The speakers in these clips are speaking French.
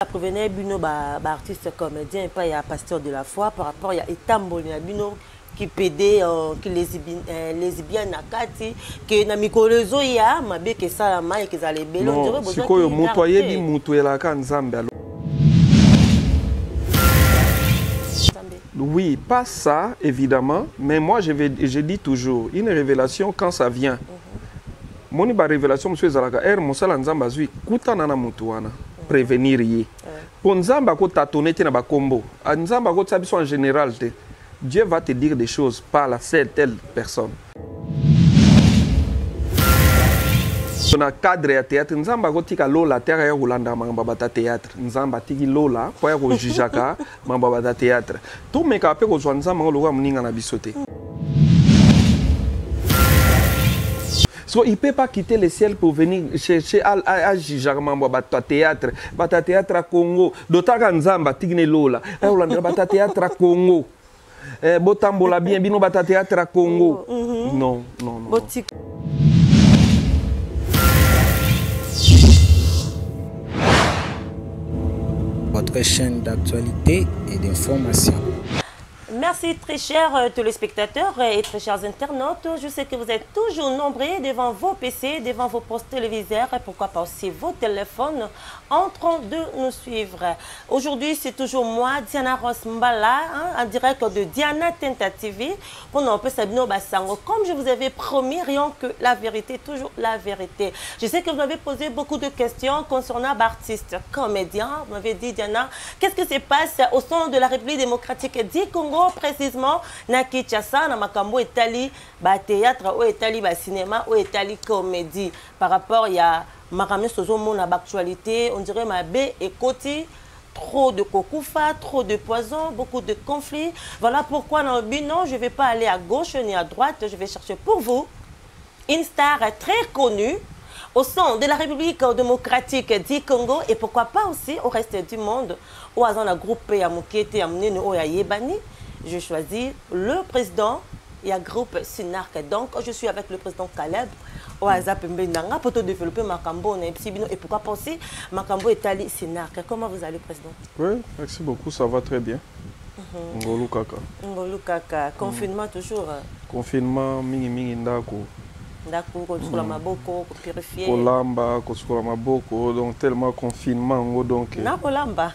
Provenait Bino, artiste comédien, et pas il y a pasteur de la foi par rapport il y a Etambol, il y a Bino qui pédait, qui lesbienne à Kati, qui n'a mis que il y a, ma bé que ça la main et qu'ils allaient bélo. Non, si quoi montoyer dit montoyer la can Zambia. Oui, pas ça évidemment, mais moi je dis toujours une révélation quand ça vient. Moni ba révélation monsieur Zalaka mosala nzamba zui kutana na mutu wana prévenir yi. Pour nzamba ko tatonner te na ba kombo. Nzamba ko tsabiso en général te. Dieu va te dire des choses par la telle personne. On a cadre à théâtre nzamba ko tika lola terre ya Rolanda mamba bata théâtre nzamba tiki lola po ya ko jijaka mamba bata théâtre. Tout me ka pe ko zwa nzamba ko loka muninga na bisote. So, il ne peut pas quitter le ciel pour venir chercher à Jijarman, à théâtre à Congo. D'autant qu'en Zamba, Tigne Lola, à théâtre à Congo. Botambola bien, bino bata théâtre à Congo. Non, non, non. Votre chaîne d'actualité et d'information. Merci très chers téléspectateurs et très chers internautes. Je sais que vous êtes toujours nombreux devant vos PC, devant vos postes téléviseurs et pourquoi pas aussi vos téléphones en train de nous suivre. Aujourd'hui, c'est toujours moi, Diana Ross Mbala, en direct de Diana Tenta TV. Pour nous, comme je vous avais promis, rien que la vérité, toujours la vérité. Je sais que vous m'avez posé beaucoup de questions concernant l'artiste comédien. Vous m'avez dit, Diana, qu'est-ce qui se passe au sein de la République démocratique du Congo? Précisément na Kinshasa na makambo etali ba théâtre ou etali ba cinéma ou etali comédie par rapport il y a makambo sozo mona actualité on dirait ma bé et côté trop de kokoufa, trop de poison, beaucoup de conflits. Voilà pourquoi dans le bilan je vais pas aller à gauche ni à droite, je vais chercher pour vous une star très connue au sein de la République démocratique du Congo et pourquoi pas aussi au reste du monde. Au hasard la groupe ya mokete ya munene o ya yebani. Je choisis le président et un groupe Synarque. Donc, je suis avec le président Caleb. Au hasard, pour développer Makambo et pourquoi pas aussi Makambo et Tali Synarque. Comment vous allez, président? Oui, merci beaucoup, ça va très bien. Ngolu Kaka. Ngolu Kaka. Confinement toujours? Confinement, mingi ndako. Ndako, kotsukula maboko, purifier. Kolamba, kotsukula maboko, donc tellement confinement, donc. Na kolamba.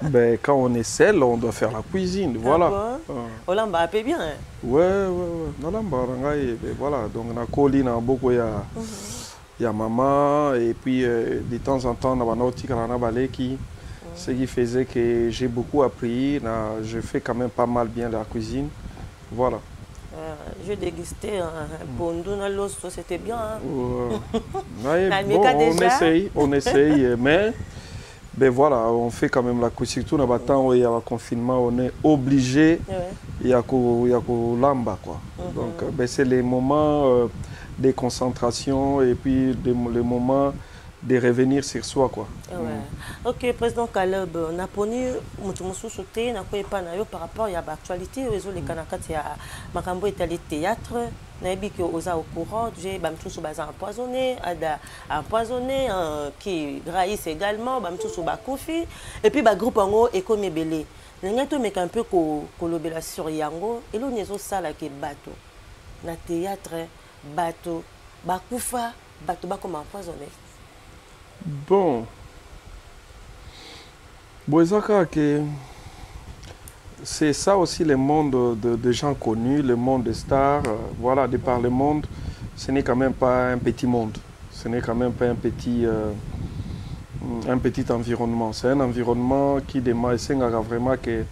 Ben, quand on est seul, on doit faire la cuisine, voilà. Olamba un peu bien. Ouais. Voilà, donc on a collé beaucoup, il y a maman, et puis de temps en temps, on a ce qui faisait que j'ai beaucoup appris, je fais quand même pas mal bien la cuisine, voilà. Je dégustais un pondou dans l'os, c'était bien. On essaye, mais... Ben voilà, on fait quand même la cuisine. Surtout dans le temps où il y a le confinement, on est obligé, il y a lamba quoi. Donc ben, c'est les moments de concentration et puis les moments de revenir sur soi quoi. Ok, président Caleb, on a poni sauté, on a pas par rapport à l'actualité, les Kanakati à Makambo Italie théâtre. Nabi que aux au courant, j'ai bamtou bazar empoisonné qui graisse également bamtou bakofi et puis ba groupe ango ekomi belé. N'engato meka un peu ko lobela sur yango et lo nezo sala ke bato na théâtre bato bakufa bato ba comme empoisonné. Bon. Boisaka que c'est ça aussi le monde de gens connus, le monde des stars. Voilà, de par le monde, ce n'est quand même pas un petit monde. Ce n'est quand même pas un petit environnement. C'est un environnement qui demande vraiment que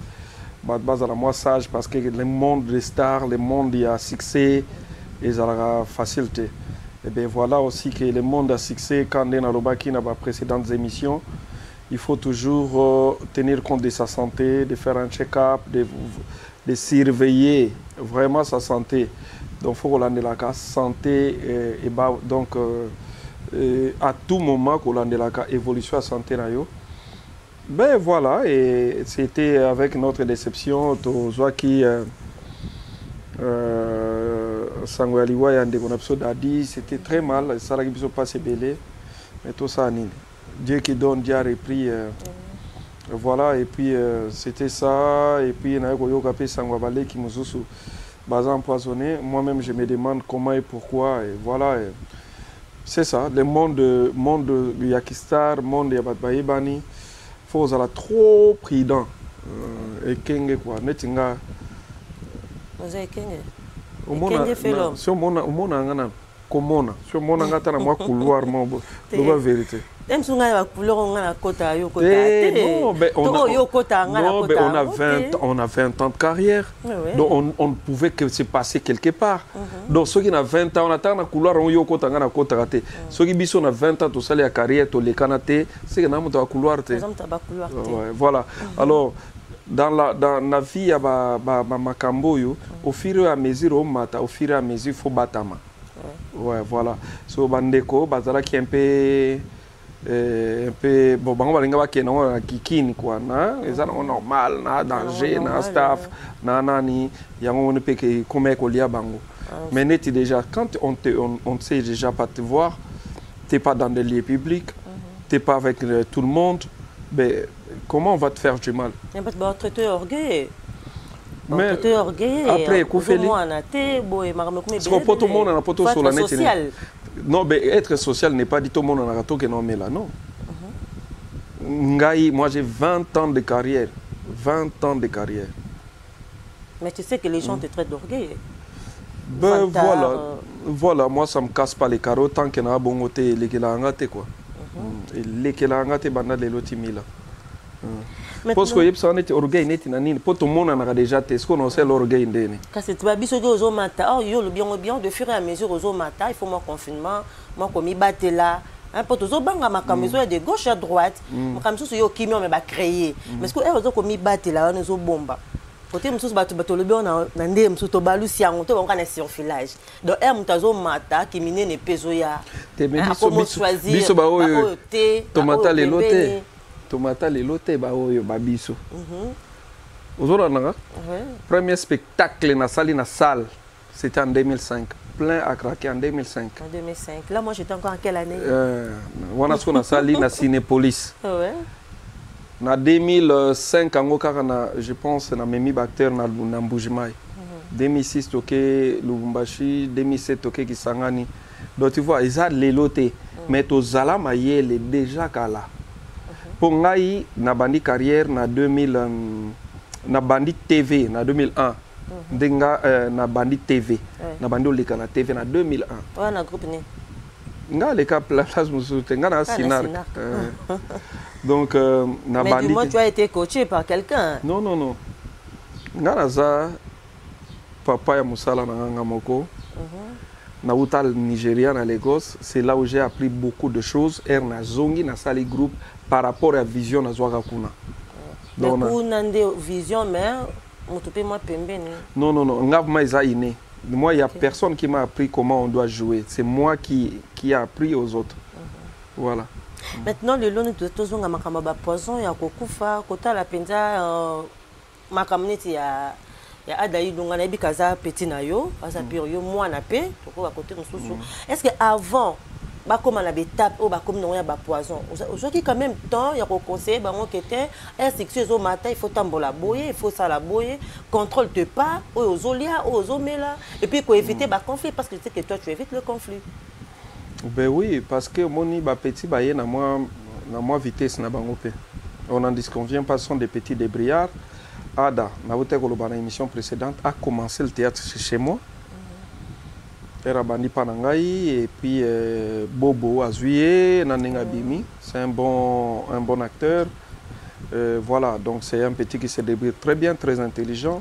base à la moi sage parce que le monde des stars, le monde il y a succès et ça a facilité. Et bien voilà aussi que le monde a succès quand on a l'obaki dans les précédentes émissions. Il faut toujours tenir compte de sa santé, de faire un check-up, de surveiller vraiment sa santé. Donc, il faut qu'on ait la santé et donc à tout moment qu'on ait la évolution de la santé. Ben voilà, et c'était avec notre déception, qui Sangoaliwa et c'était très mal, ça n'a pas passé belé, mais tout ça, Dieu qui donne, Dieu a repris. Voilà, et puis c'était ça. Et puis, il y a eu Sangwabale qui m'a empoisonné. Moi-même, je me demande comment et pourquoi. Et voilà. C'est ça, le monde de Yakistar, le monde de Yabatbaïbani, il faut être trop prudent. Et Kenge, quoi. Netinga. Vous avez Kenge? Kenge fait l'homme. Si on a comment si on a un couloir, c'est la vérité. Même si on a la couleur, on a la côte à Yoko. On a 20 ans de carrière. Donc on ne pouvait que se passer quelque part. Donc ceux qui ont 20 ans, on attend un couloir, on Yoko Tangana côte à côté. Ceux qui ont 20 ans, tout ça, la carrière, tout les canatés, c'est que nous avons un couloir. Voilà. Alors, dans la vie, il y a Makambo, au fur et à mesure, au fur et à mesure, il faut batama. Ouais, voilà. So bandeko bazala qui un peu bon bango balinga ba kena kikini quoi na ezana normal na danger na staff na nani yango on peut que comme ko lia bango mais net déjà quand on sait déjà pas te voir, t'es pas dans des lieux publics, t'es pas avec tout le monde, ben comment on va te faire du mal? Il n'y a pas de traiter orgueil. Mais après, non, mais être social n'est pas dit tout le monde en a que non, mais là, non. Moi, j'ai 20 ans de carrière. 20 ans de carrière. Mais tu sais que les gens te traitent d'orgueil. Ben voilà, moi, ça ne me casse pas les carreaux tant qu'il y a un bon côté, les Kélangaté, quoi. Les Kélangaté, banda les lotimila. Parce que ça n'est orgueil n'est nani pour tout le monde a déjà testé ce qu'on sait l'orgueil ndene quand c'est toi biso aux mata oh yo le bien de fur et à mesure aux mata il faut mon confinement moi comme il battre là hein pour tous banga makamzo de gauche à droite makamzo yo kimi on va créer mais ce que eux comme il battre là on zo bomba côté msusu bato le bien na ndé msusu to balusi yango to banga na surfilage donc mutazo mata qui mine ne peso ya te biso ba oyo tomata le loté tomata les lotés babiso. Premier spectacle na salle, c'était en 2005. Plein à craquer en 2005. En 2005. Là, moi, j'étais encore en quelle année? On a ce qu'on a sali na Cinépolis. Ouais. En 2005, je pense, na Memi Bacter na Mbujimai. 2006, toké Lubumbashi. 2007, toké Kisangani. Donc, tu vois, ils ont les lotés. Mais to zala maïe, déjà kala. Pour ngai na bandi carrière na 2000 na bandi TV na 2001 denga na bandi TV na bandi oleka na TV na 2001 ouais na groupe ni nga le cap place musu tenga na Sinar donc na bandi mais moi tu as été coaché par quelqu'un non nga na za papa ya musala na nga moko na utal Nigeria na Lagos, c'est là où j'ai appris beaucoup de choses na zongi na sali groupe par rapport à la vision na Zouaga Kuna. Donc vous n'avez vision mais m'outopé moi pembeni. Non, ngab maïza iné. Moi il y a personne qui m'a appris comment on doit jouer, c'est moi qui a appris aux autres. Voilà. Maintenant le long de tous on a makamba poison ya kokufa kota la penza makamneti ya Adaï donc on a bikaza petit na yo asa pire yo moi na pe toko ba côté mususu. Est-ce que avant ba comme on a étape ou ba comme non ya ba poison aujourd'hui quand même temps ya ko conseiller ba on était instruction au matin il faut tambola boyer il faut ça la boyer contrôle te pas aux olia aux omela et puis pour éviter ba conflit parce que tu sais que toi tu évites le conflit. Ben oui parce que moni ba petit ba na moi vitesse na bango pe on en disconvient pas sont des petits débrouillards. Ada, na émission précédente, a commencé le théâtre chez moi. Era bandi panangai et puis Bobo Azuye, Nanenga Bimi, c'est un bon acteur. Voilà, donc c'est un petit qui se débrouille très bien, très intelligent.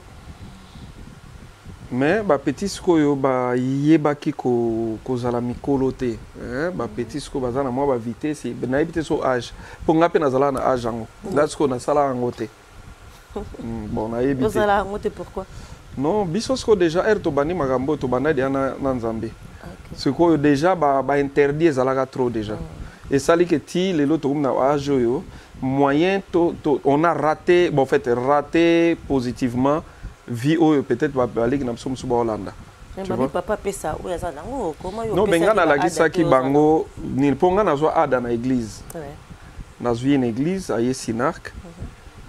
Mais ba petit skoyo ba yebaki ko zala mikolote, ba petit sko bazana moi ba vitesse, na éviter so âge. Pour ngape na zala na âge ango. Là sko na sala angote. Bon, on a évité. Pourquoi? Non, bisosko déjà to bani magambo to bana dia na Nzambe. Ce que déjà ba interdit ezalaka trop déjà. Et ça li que ti les loto na ajoyo moyen on a raté bon en fait raté positivement vie peut-être va aller na msomo suba Hollanda. Papa pesa ou yazala comment yo. Non, benga na lagisa ki bango ni ponga na zo ada na église. nazwi une église aye Sinark.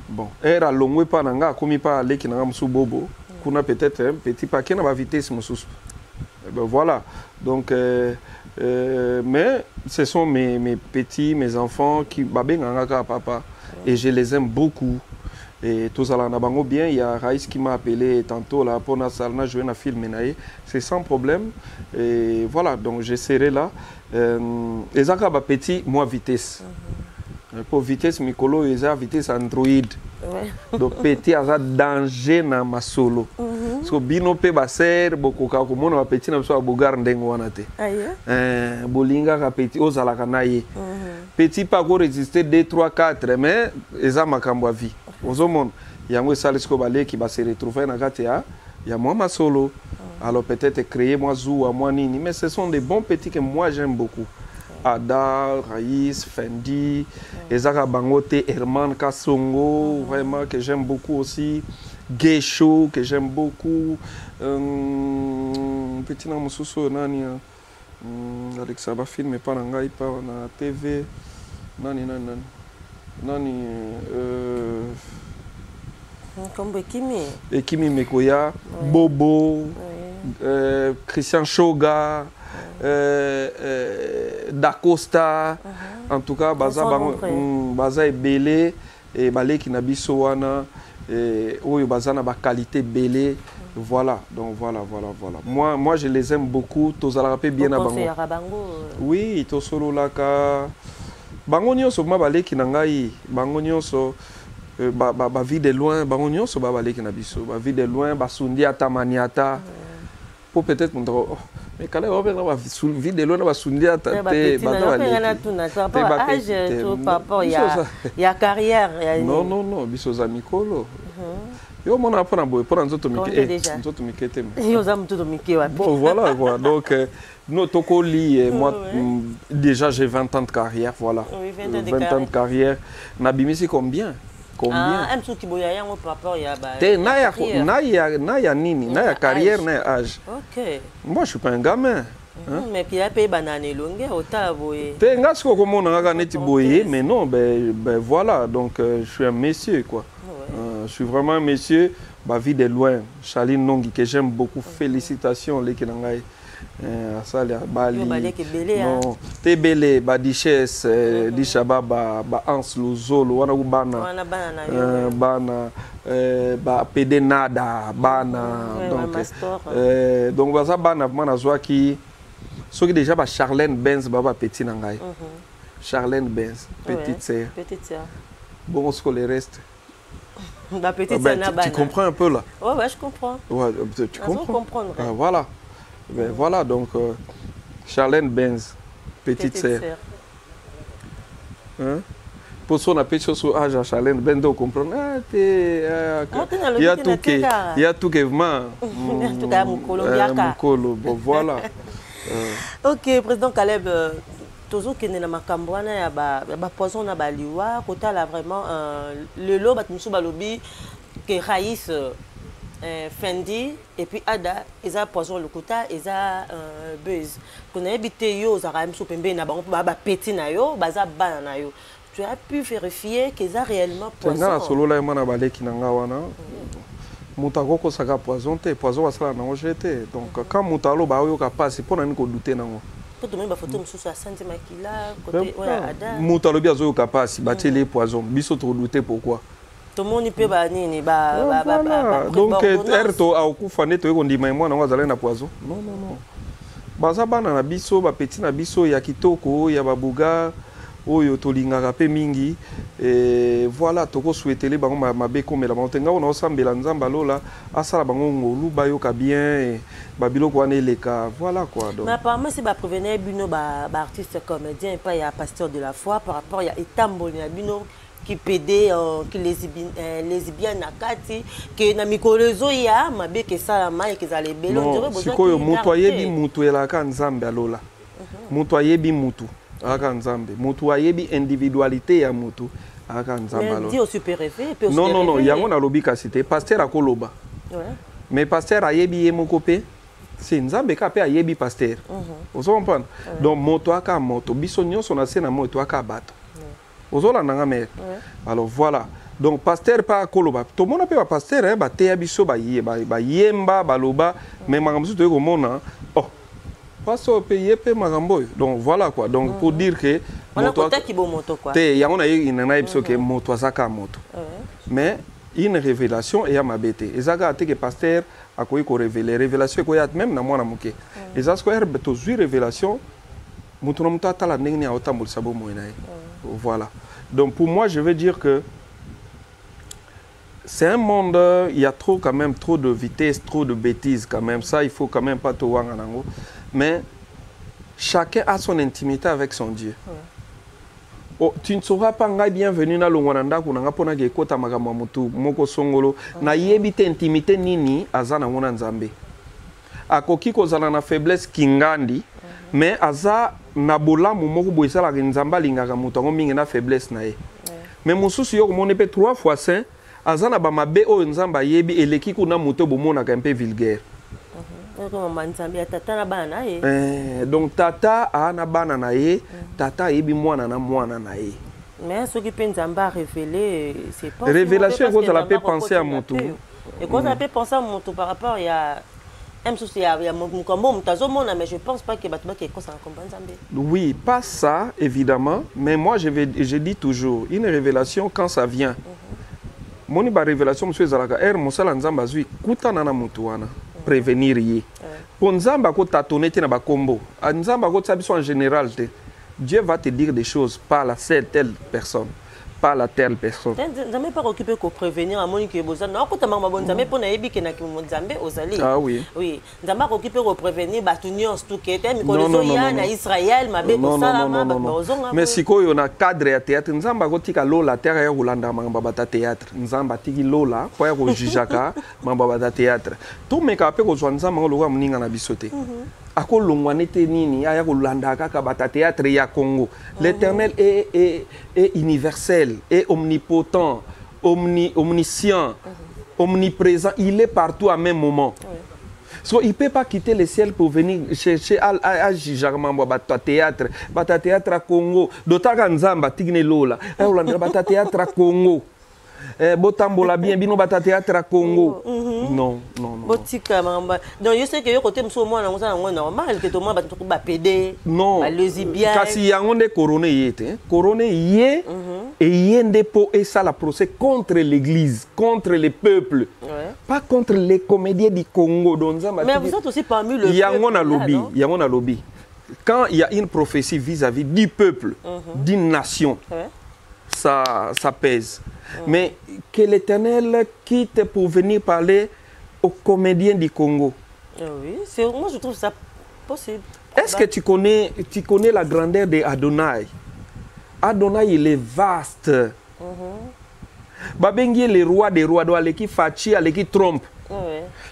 Bon, era longwe pa nanga komi pa leki nanga musu bobo. Kuna peut-être un petit paquet na ba vitesse mususu. Ben voilà. Donc mais ce sont mes petits, mes enfants qui babenganga papa et je les aime beaucoup. Et tous à la bango bien, il y a Raïs qui m'a appelé tantôt là pour na jouer un film menaye, c'est sans problème. Et voilà, donc je serai là. Les gens qui petit, moi vitesse. Pour vitesse Mikolo, ils ont vitesse Android. Donc petit a danger na ma solo. Parce que bino pe baser beaucoup ka ko mona petit na so abogar ndengo wana te. Bolinga ka petit ozala kanaye. Petit pas go résister 2 3 4 mais eza makambo a vie. Ozomon yango salisko balé qui va se retrouver na katea ya moi ma solo. Alors peut-être créer moi zou à moi nini mais ce sont des bons petits que moi j'aime beaucoup. Ada, Raïs, Fendi, Ezara Bangote, Herman Kassongo, vraiment que j'aime beaucoup aussi. Geisho, que j'aime beaucoup. Petit nom Moussousso, Nani, avec ça va filmer pas dans la TV. Nani. Comme Ekimi. Ekimi Mekoya, Bobo, Christian Shoga. D'Acosta, en tout cas, Baza est belé et balé qui n'a biso wana et oui Baza n'a pas qualité belé, voilà donc voilà. Moi je les aime beaucoup, tous à la rapé bien à Bango. Oui, tous solo là ka Bango nyonso ma balé qui n'angai Bango nyonso ba vie de loin Bango nyonso ba balé qui n'a biso ba vie de loin ba sundi ata maniata pour peut-être mais quand on va vie de loin on va soutenir ta il y a carrière non biso za mikolo yo mona apona boy pour nzoto mikete yo za mtoto mike wapi bon voilà donc no tokoli moi déjà j'ai 20 ans de carrière voilà 20 ans de carrière nabimisi combien nini na ya carrière na ya âge. Moi je suis pas un gamin. Mais puis il a payé banane longue autant boye. Te ngasko comme on a neti boye mais non ben voilà donc je suis un monsieur quoi. Je suis vraiment un monsieur ba vie de loin Charline Nongi que j'aime beaucoup félicitations les kinangai. Asali Bali. Non, te belé ba dichesse di shababa ba ans luzolo wana kubana. Bana ba pede nada bana donc baza bana vraiment azwa ki soki déjà ba Charlène Benz baba petit nangai. Charlène Benz petite sœur. Bon ce que le reste. La petite sœur tu comprends un peu là. Ouais je comprends. Ouais, tu comprends. Voilà. Ben voilà donc Charlène Benz, petite sœur. Pour son appel sur âge à Charlène Benz, donc comprendre. Il y a tout que Mukolo. Bon voilà. Ok, président Caleb. Toujours qu'il y a makambo wana ya ba poison na baliwa kota la vraiment le lo bat musu balobi que Raïs Fendi et puis Ada ils a poison le kota ils a buzz qu'on a habité yo za ram so pembe na bango ba petit na yo baza bana na yo tu as pu vérifier qu'ils a réellement poison na solo la mana baleki na nga wana mutako ko saka poison te poison wasala na jeté donc quand mutalo ba yo capable c'est pour na ko douter nango tout même ba photo mususu a santi makila côté Ada mutalo bi azo yo capable ba télé poison biso trop douter pourquoi tout le monde peut ba nini ba donc erto a okufa neto eko ndima mwana ngazala na poison non baza bana na biso ba petit na biso ya kitoko ya babuga oyo tolingaka pe mingi et voilà toko souhaiter bango mabe komela bango tenga ona osambela nzamba lola asala bango ngolu bayoka bien babiloko wana eleka voilà quoi donc mais apparemment c'est ba prévenir bino ba artiste comédien et pas ya pasteur de la foi par rapport ya etamboli na bino qui pédé qui lesbienne na kati que na mikolezo ya mabe ke sala mai ke zale belo non sikoyo mutu ayebi mutu elaka nzambe alola mutu ayebi mutu aka nzambe mutu ayebi individualité ya mutu aka nzambe alola dit au super rêvé puis non yango na lobi ka cité pasteur akoloba mais pasteur ayebi ye moko pe c'est nzambe ka pe ayebi pasteur vous comprenez donc moto aka moto biso nyonso na sena moto aka bato ozolanda mère. Alors voilà. Donc pasteur pas koloba. Tout le monde peut pas pasteur hein, ba teya biso ba yemba baloba mais makambo to komona. Oh. Pasteur paye pe makambo. Donc voilà quoi. Donc pour dire que on a côté qui bon moto quoi. Te ya on a eu une biso que moto azaka moto. Mais une révélation et à ma bête. Et ça a été que pasteur a quoi révéler révélation quoi même na mwana muke. Et ça quoi herbe to zui révélation mutu na ta la ndenge ya otambol sabo moina. Voilà. Donc pour moi je veux dire que c'est un monde, il y a trop quand même trop de vitesse, trop de bêtises quand même. Ça, il faut quand même pas tout voir en ango. Mais chacun a son intimité avec son Dieu. Oh, tu ne seras pas bienvenu dans le Rwanda pour n'anga pona ke kota makambo mutu moko songolo na yebite intimité nini azana ngona nzambe. Akoki kozala na faiblesse kingandi mais aza na bolamu moko boisala nzamba lingaka mutu ngo mingi na faiblesse na ye. Mais mususu yo komone pe 3 fois saint azana ba mabe o nzamba yebi eleki kuna muto bomona ka un peu vulgaire. Donc tata a na bana na ye, tata yebi mwana na mwana na ye. Mais ce qui peut nzamba révéler c'est pas révélation quand ça peut penser à mon tour. Et quand ça peut penser à mon tour par rapport il y a même si il y a mon mais je pense pas que battement qui ça comprendre nzambe. Oui, pas ça évidemment, mais moi je dis toujours une révélation quand ça vient. Moni ba révélation monsieur zalaka mosala nzamba zui kutana na mutu wana prévenir ye pour nzamba ko tatone te na ba kombo nzamba ko tsabiso en général te Dieu va te dire des choses par la telle personne pas la telle personne. Nzambe pas occupé ko prévenir a moni que boza na ko tamanga bon nzambe pona yebi ke na ki nzambe ozali. Ah oui. Oui, nzamba ko occupé ko prévenir batunions tout que te mi ko ya na Israël mabe ko sala ma bazonga. Mais sikoyo na cadre ya théâtre nzamba ko tika lola terre ya kolanda manga bata théâtre nzamba tiki lola po ya ko jijaka mamba bata théâtre. Tout me ka pe ko zwa nzamba ko lokwa muninga na bisote. Ako longwane te nini aya ko landa kaka bata théâtre ya Congo. L'Éternel est universel, est omnipotent, omniscient, omniprésent, il est partout à même moment. So, il ne peut pas quitter le ciel pour venir chercher à Jijarman, bata théâtre à Congo. D'autant qu'en Zamba, Tigne Lola, bata théâtre à Congo. Botambola bien bino bata théâtre à Congo. Non. Botika mamba. Donc je sais que yo côté mso moi na normal que tout le monde ba PD. Non. Ba lesbien. Kasi yangonde couronné yete. Couronné yé et yende po et ça la procès contre l'église, contre les peuples. Pas contre les comédiens du Congo. Mais vous êtes aussi parmi le peuple. Yangona lobby. Quand il y a une prophétie vis-à-vis du peuple, d'une nation, ça pèse. Mais que l'Éternel quitte pour venir parler aux comédiens du Congo. Oui, moi je trouve ça possible. Est-ce que tu connais la grandeur d'Adonai? Adonai, il est vaste. Babengi le roi des rois, qui Fachi, qui trompe.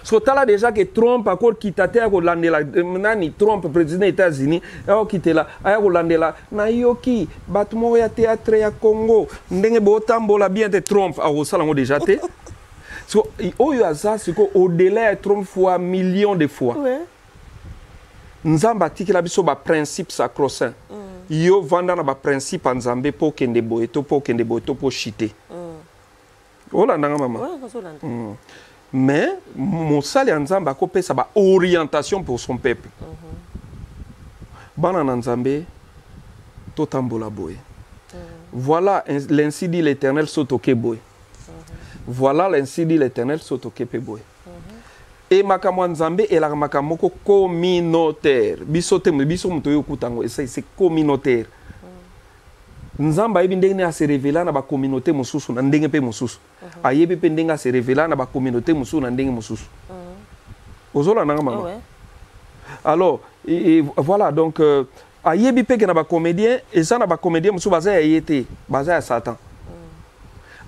So tala déjà que Trump a quitté à Landela, nani Trump président des États-Unis, a quitté là, a Landela, na yoki, batmo ya théâtre ya Congo, ndenge botambola bien de Trump a Rosalango déjà té. So oyo aza siko au-delà de Trump fois millions de fois. Nzamba tiki la biso ba principe sacro-saint. Yo vanda na ba principe en Nzambe po kende boeto po chité. Ola ndanga mama. Mais mon sali Nzamba ko pesa ba orientation pour son peuple. Bana Nzambe to tambola boy. Voilà l'ainsi dit l'Éternel sotoke boy. Voilà l'ainsi dit l'Éternel sotoke pe boy. Et makamwa Nzambe et la makamoko communautaire. Bisote biso mutoyo kutango c'est communautaire. Nzamba yebi ndenge a se révéler na ba communauté mususu na ndenge pe mususu. Ayebi pe ndenge a se révéler na ba communauté mususu na ndenge mususu. Ozola nanga mama. Alors et voilà donc ayebi pe ke na ba comédien et ça na ba comédien mususu baza yete baza ya Satan.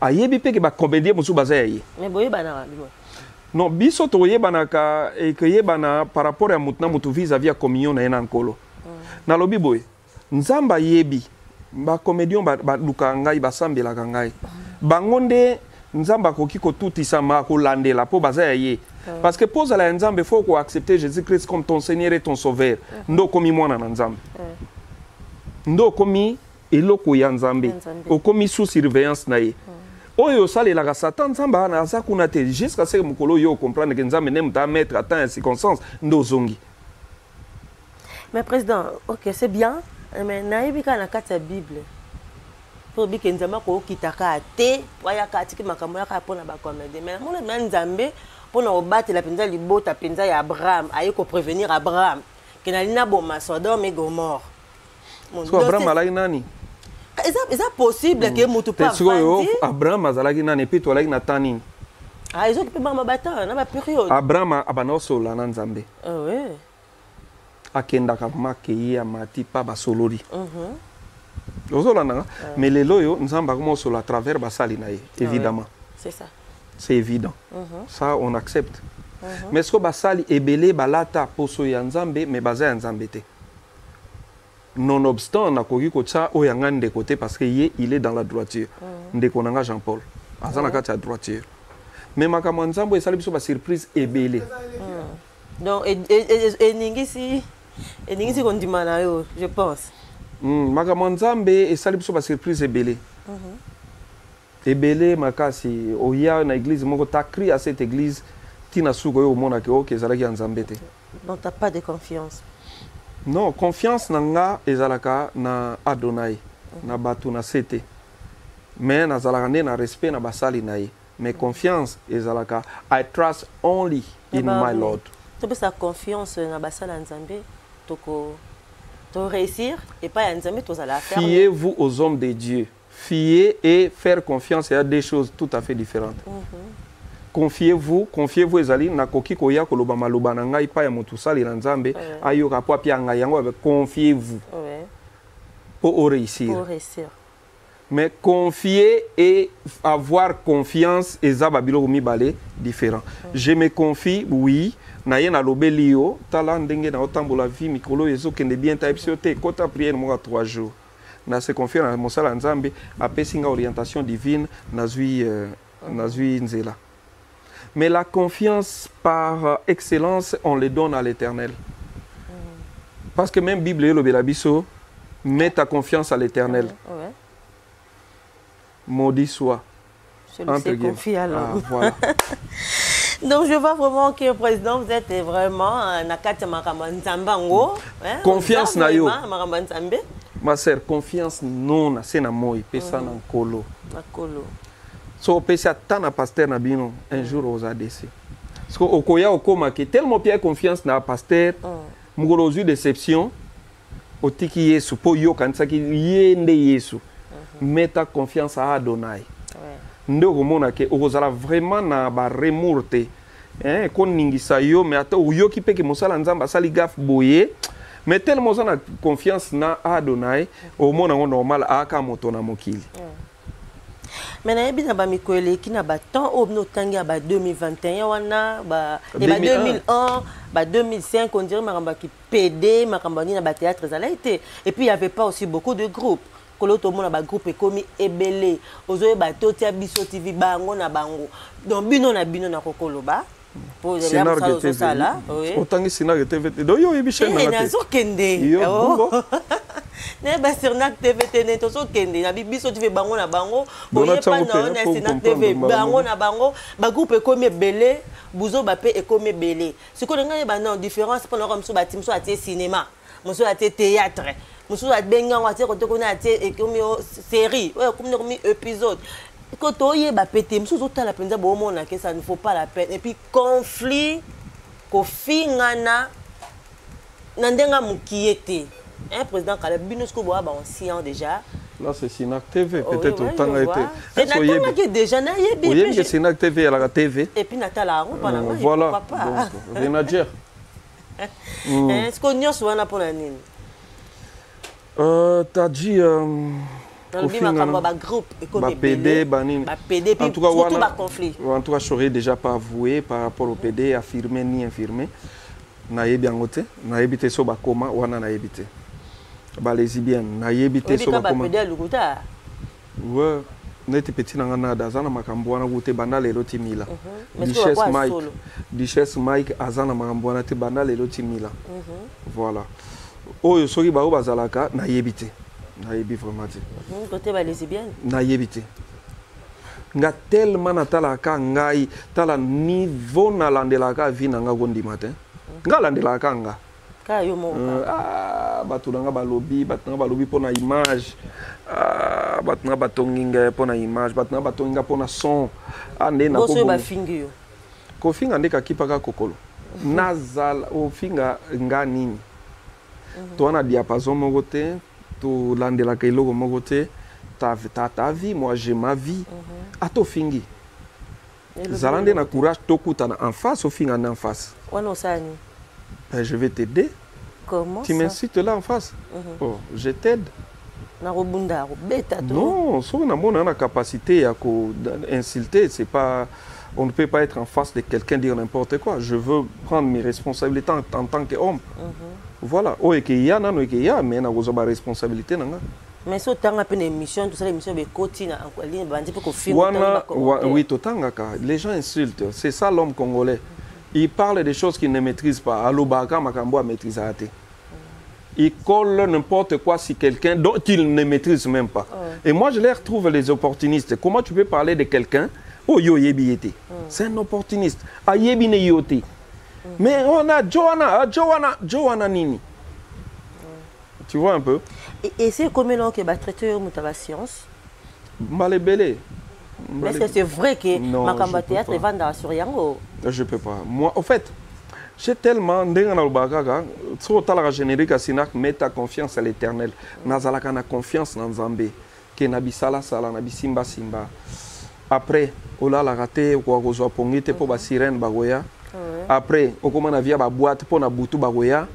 Ayebi pe ke ba comédien mususu baza yé. Mais boye bana non biso to yebanaka et que yebana par rapport à mutna mutu vis-à-vis à communion na ena nkolo. Na lobi boye Nzamba yebi ba comédien ba luka ngai ba sambela ngai bangonde Nzamba koki ko tutisa ma ko landela po baza ye parce que pose la Nzambe faut ko accepter Jésus-Christ comme ton Seigneur et ton Sauveur ndo komi mwana na Nzambe ndo komi eloko ya nzambe okomi sous surveillance na ye oyo osalelaka satan nzambe ana aza kuna te jusqu'à ce que mokolo oyo ocomprendre ke nzambe nde moto amettre ata ya circonstance nde ozongi. Mais président, ok, c'est bien, mais nayebi ka na kati ya Bible pour bi ke nzambe ko kitaka te waya kati ki makambo ya ka pona ba comédie mais mon nzambe pona obatela penza libota penza ya Abraham aye ko prévenir Abraham ke na lina boma Sodome et Gomorrhe. So Abraham alaki nani? Est-ce possible que mutu pas Abraham azalaki nani puis tolaki na tani? Ah, ils ont occupé ma bataille, na ba période. Abraham abana osola na nzambe. Ah ouais. Akendaka makei ya mati pa basololi. Ozolanda mais lelo yo nzambe akomo osola à travers basali na ye évidemment. C'est ça. C'est évident. Ça on accepte. Mais ce que basali ebele balata poso ya nzambe mais baza ya nzambe te. Nonobstant nakoki kotia oyanga ndeko te parce que ye il est dans la droiture. Ndeko nanga Jean-Paul azana kati ya droiture. Mais makambo nzambe esali biso ba surprise ebele. Donc eningisi kondima na yo je pense. Makambo nzambe esali biso ba surprise ebele. Ebele makasi oya na église moko ta cri à cette église tina suko yo mona ke OK ezalaki nzambe te. Donc t'as pas de confiance. Non, confiance nanga ezalaka na Adonai, na batu na sete. Mais nazalaka na respect na basali na ye. Mais confiance ezalaka I trust only in my Lord. Tu peux sa confiance na basala nzambe toko to réussir et pas nzambe to zala faire. Fiez-vous aux hommes de Dieu. Fier et faire confiance, il y a des choses tout à fait différentes. Confiez-vous ezali na koki koya koloba maloba na ngai pa ya mutu sali na nzambe ayoka po pia ngai yango confiez-vous. Pour réussir. Mais confier et avoir confiance ezaba biloko mibale différent. Je me confie, oui, na ye na lobeli yo tala ndenge na otambola vie mikolo ezokende bien ta episote kota prière mo 3 jours. Na se confier na mosala nzambe apesi nga orientation divine nazui nzela. Mais la confiance par excellence, on le donne à l'Éternel. Parce que même Bible et le Bélabiso, mets ta confiance à l'Éternel. Maudit soit. Celui qui confie alors. Voilà. Donc je vois vraiment que le président, vous êtes vraiment Nakati Maramanzambango. Confiance na yo. Maramanzambe. Ma sœur, confiance non, c'est na moi, pesa na kolo. Na kolo. So pesa tana pasteur na bino un jour aux ADC. Parce que okoya okoma que tellement pierre confiance na pasteur, mugolo zu déception, otiki Yesu po yo kanisa ki yende Yesu. Meta confiance à Adonai. Ndo komona ke okozala vraiment na ba remorte. Kon ningisa yo mais ata yo ki peke mosala nzamba sali gaf boye. Mais tellement on a confiance na Adonai au monde normal aka moto na mokili. Mais na yebi na ba mikwele ki na ba temps au no tangi ba 2021 wana ba 2001 ba 2005 on dirait makamba ki PD makamba ni na ba théâtre ça l'a été et puis il y avait pas aussi beaucoup de groupes kolo to mona ba groupe ekomi ebele ozoye ba totia biso TV bango na bango donc bino na kokoloba pour les ça là oui autant que Sinar TV do yo ebichena na te kende ne ba Sinar TV ne to so kende na biso TV bango na bango oye pa na Sinar TV bango na bango ba groupe ekomi ebele buzo ba pe ekomi ebele siko nga ba na différence pour comme so ba tim so atie cinéma moso atie théâtre moso a benga atie ko to ko na atie ekomi série ouais comme épisode quand on y est pété, la que ça ne faut pas la peine. Et puis conflit, kofi ngana, nandenga mukiete. Un président qui a binosco boa ancien déjà. Là c'est Sinar TV peut-être autant a été. C'est Nathan qui déjà na yebi. Oui, que Sinar TV à la TV. Et puis Natala on pas na main. Voilà. Donc Renajer. Est-ce qu'on y a souvent na pour la nine? T'as dit groupe PD, en tout cas, surtout par conflit. En tout cas, je serais déjà pas avoué par rapport au PD, affirmé ni infirmé. Naïe bien côté, naïe bité so ba coma, wana naïe bité. Ba lesbienne, naïe bité so ba coma. Ouais, n'était petit na nada, azana makambo wana goûté banda lelo timila. Duchesse Mike azana makambo wana te banda lelo timila. Voilà. Oyo soki ba bazalaka naïe bité. nayebi vraiment te. Côté ba lesbienne. Nayebi te. Nga tellement natalaka ngai tala niveau na landelaka vie na nga gondi matin. Nga landelaka nga. Ka yo mo. Bato nga balobi, pona image. Bato nga batonginga pona image, bato nga batonginga pona son. Ande na ko. Boso ba fingi yo. Ko finga ndeka kipaka kokolo. Nazal o finga nga nini. To na diapason moko te, to landelaka eloko moko te. Ta vie, moi j'ai ma vie. Ato fingi. Zalande na courage tokuta en face, au finga en face. Ben, je vais t'aider. Comment tu m'incites là en face. Oh, je t'aide. Non, si on a la capacité à insulter, c'est pas. On ne peut pas être en face de quelqu'un dire n'importe quoi. Je veux prendre mes responsabilités en tant qu'homme. Voilà. Oh, et qu'il y a, non, et qu'il y a, mais on a une responsabilité. Mais si tu as une émission, tout ça, l'émission est quotidienne, oui, les gens insultent. C'est ça l'homme congolais. Il parle des choses qu'il ne maîtrise pas. Alobaka Makambo a maîtrisé. Il colle n'importe quoi sur quelqu'un dont il ne maîtrise même pas. Et moi, je les retrouve les opportunistes. Comment tu peux parler de quelqu'un? Oh, yo yebiete. C'est un opportuniste. A yebine yote. Mais on a Johanna Nini. Tu vois un peu? Et c'est combien de temps que tu as traité la science? Malébélé. Est-ce que c'est vrai que Makamba Théâtre est vendu sur Yango? Je ne peux pas. Moi, en fait, j'ai tellement de générique à Sinak, mets ta confiance à l'éternel. Nazalaka na confiance dans Zambé. Que Nabisala Sala, Nabisimba Simba. Après, on a raté, on a pongité pour la sirène Bagoya. Après, on a via la boîte pour la boutou Bagoya.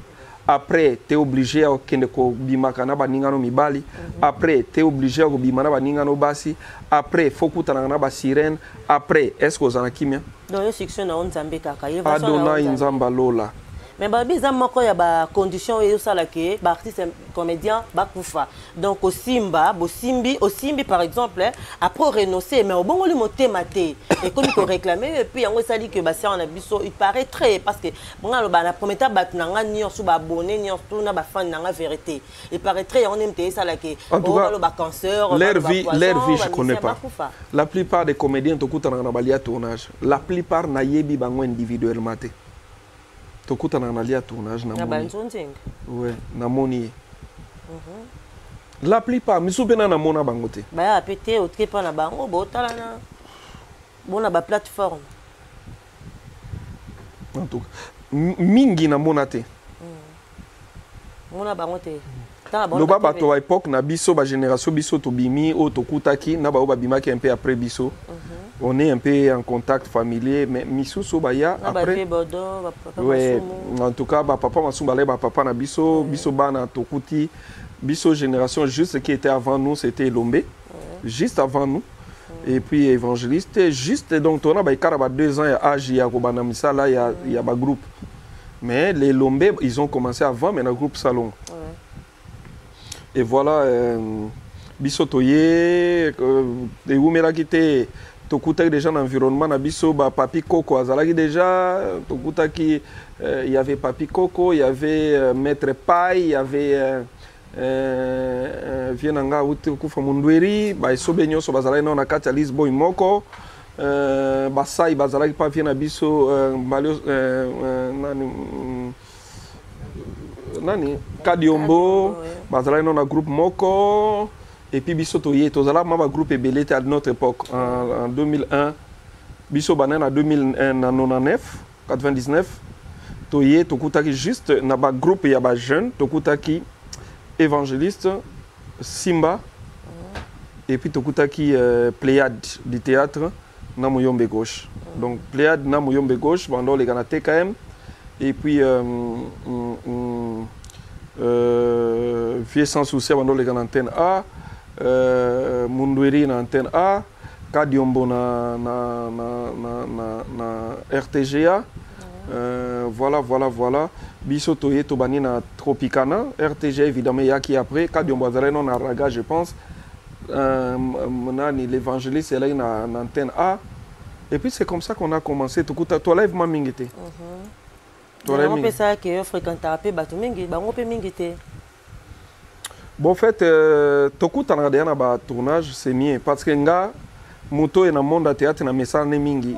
Après, tu es obligé à bimakana baningano mibali. Après, tu es obligé à bimana baningano basi. Après, il faut que tu aies une sirène. Après, est-ce que vous avez kimia? Dans une section de Nzambé kaka. Adona Nzamba Lola. Mais il y a des conditions et ça que artiste comédien bakufa. Donc au Simba, au Simbi par exemple, après renoncer mais au bon le moté maté et comme il réclamer et puis on ça dit que bah ça on a biso il paraît très parce que bon la première étape batnanga ni sur abonné ni sur na ba fan na vérité. Il paraît très on aime ça là que en tout cas le cancer, leur vie je connais pas. La plupart des comédiens to kuta na balia tournage. La plupart na yebi bango individuellement. Tokuta na nalia tournage na moni. Ouais, na moni. La plupart misubena na mona bangote. Ba a pété au tripa na bango botala na bona ba plateforme. En tout cas, mingi na mona te. Mona bangote. No baba to à époque na biso ba génération biso to bimi o tokutaki na ba bimaki un peu après biso. On est un peu en contact familier, mais Missousso Baya après. Ouais, en tout cas, papa Masumbalé, papa na biso, biso bana tokuti, biso génération juste qui était avant nous, c'était Lombé, juste avant nous. Et puis évangéliste, juste donc on a 2 ans âge, il y a Robana Misala, il y a un groupe. Mais les Lombé, ils ont commencé avant, mais le groupe Salon. Et voilà, biso toye, et Oumela qui était. Tokuta déjà dans l'environnement, nabiso ba Papi Coco azalaki déjà, tokuta qui il y avait Papi Coco, il y avait Maître Pai, il y avait Vienanga uti kufa mundweri, ba isobenyo so bazalaki na kati Lisboy moko, basai bazalaki pa viena biso balio nani Kadiombo, bazalaki na groupe moko. Et puis biso toye tozala ma groupe ebelé à notre époque en 2001 biso banen en 2099 99 toye tokutaki juste na ba groupe ya ba jeune tokutaki évangéliste Simba et puis tokutaki Pléiade du théâtre na Moyombe gauche. Donc Pléiade na Moyombe gauche bando les gana TKM et puis Vieux sans souci bando les gana antenne A. Mundweri na antenne A, Kadiombo na RTGA. Voilà. Biso toye tobani na Tropicana, RTGA évidemment yaki après, Kadiombo azalé non na Raga je pense. L'évangéliste est là na antenne A. Et puis c'est comme ça qu'on a commencé. Toi live ma mingité. On peut ça que fréquenter peu bato mingi, ba on peut mingité. Bon, en fait, tout le tournage, c'est mieux. Parce que nga, moto et dans le monde de théâtre,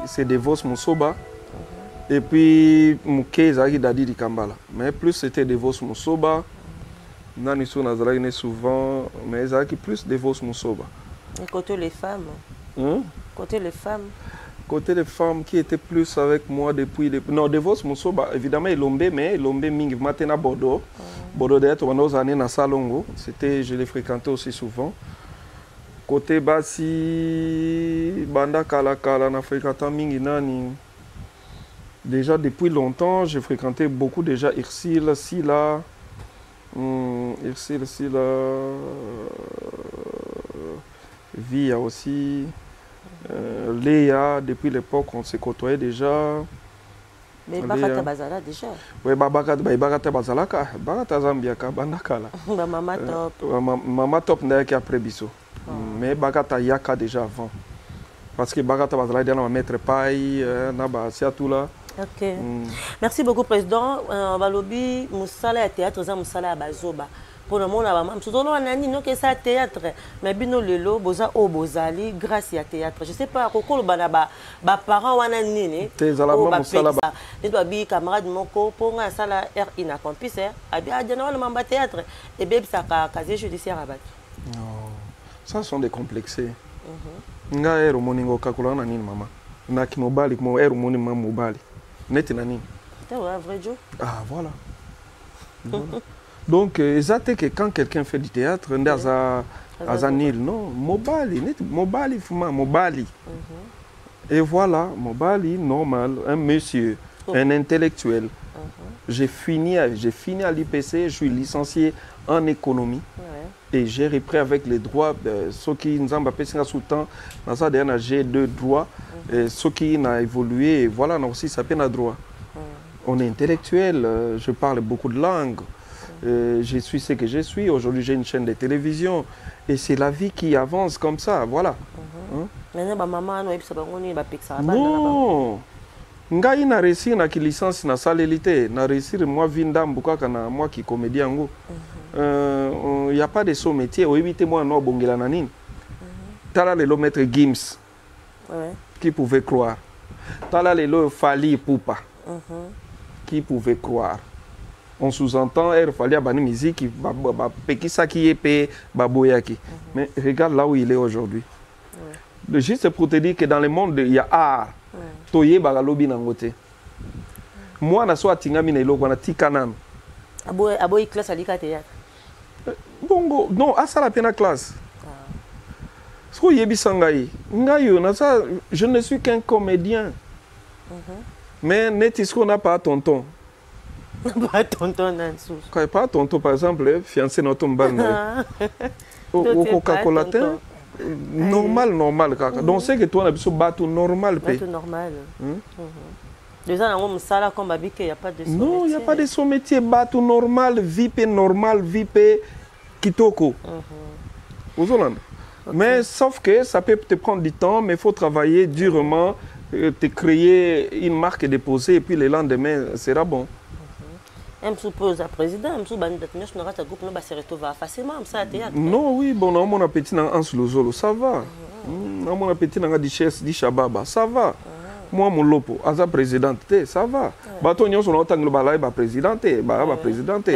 c'est des Vos Moussoba. Et puis, Mouké, Zagi Dadi di Kambala. Mais plus c'était des Vos Moussoba. Nani sou Nazarene souvent, mais Zagi plus des Vos Moussoba. Et côté les femmes. Côté les femmes. Côté les femmes qui étaient plus avec moi depuis... Non, des Vos Moussoba, évidemment, Elombe, mais Elombe Mingi, maintenant Bordeaux. Bordeaux d'être pendant des années dans Salongo. C'était, je l'ai fréquenté aussi souvent. Côté Bassi, Banda Kala Kala, on a fréquenté Mingi Nani. Déjà depuis longtemps, j'ai fréquenté beaucoup déjà Irsil, Sila. Irsil, Sila. Via aussi. Léa, depuis l'époque, on s'est côtoyé déjà. Mais Bakata Bazala déjà. Oui, Bakata Bazala, Bakata Zambiaka, Bandakala. Maman Top. Maman Top n'est qu'après Bissot. Mais Bakata Yaka déjà avant. Parce que Bakata Bazala, il y a un maître paille, Siatoula. Ok. Merci beaucoup, Président. Balobi, Moussala théâtre, Moussala Bazoba. Pour le monde, je ne sais pas théâtre, mais bino lelo boza o bozali grâce à théâtre. Je sais pas pourquoi les parents wana nini. Les doit bi camarade moko pour nga sala air inaccomplisse. Abi adena wana mamba théâtre et bébé ça casier judiciaire abat. Non. Ça sont des complexés. Nga ero moningo kakula na nini mama. Na kimobali mo ero moni mama mobali. Neti na nini. C'est vrai Joe. Ah voilà. Donc, c'est que quand quelqu'un fait du théâtre, on a non, Mobali, Mobali. Et voilà, Mobali, normal, un monsieur, un intellectuel. J'ai fini à l'IPC, je suis licencié en économie. Et j'ai repris avec les droits, ceux qui nous ont appelé sous temps, j'ai 2 droits, ceux qui ont évolué, voilà, on a aussi ça peine à droit. On est intellectuel, je parle beaucoup de langues. Je suis ce que je suis. Aujourd'hui, j'ai une chaîne de télévision. Et c'est la vie qui avance comme ça. Voilà. Non. Ngai na réussir na ki licence na salélité. Na réussir moi vinda mbukaka na moi qui comédien ngo. Il n'y a pas de son métier. Au éviter moi no bongela na nini. Tala le maître Gims. Qui pouvait croire. Tala le Fali Poupa. Qui pouvait croire. On sous-entend, il fallait avoir une musique qui mais regarde là où il est aujourd'hui. Juste pour te dire que dans le monde, il y a art. Toye bagalobi nangote. Moi, na soa tingami na iloko na tikanan. Aboy classe à l'IKTR. Bongo, non, à ça la peine classe. Ce que yebi sangai. Ngayo, na ça, je ne suis qu'un comédien. Mais n'est-ce qu'on n'a pas tonton. Pas tonton Nansou. Pas tonton, par exemple, fiancé notre mbal. Au Coca-Cola, normal, kaka. Donc c'est que toi, on a besoin de bateau normal. Bateau normal. Déjà, on a comme Babi, il n'y a pas de son métier. Non, il n'y a pas de son métier. Bateau normal, VIP, kitoko. Aux Hollandes. Mais sauf que ça peut te prendre du temps, mais il faut travailler durement, te créer une marque déposée, et puis le lendemain, sera bon. Je suppose à président, je facilement non, oui, bon, on mon appétit dans Zolo, ça va. On mon appétit dans Dichesse, Dichababa, ça va. Moi, mon lopo, Aza présidente, ça va. Bato nyon son autant global, ba présidente, ba présidente.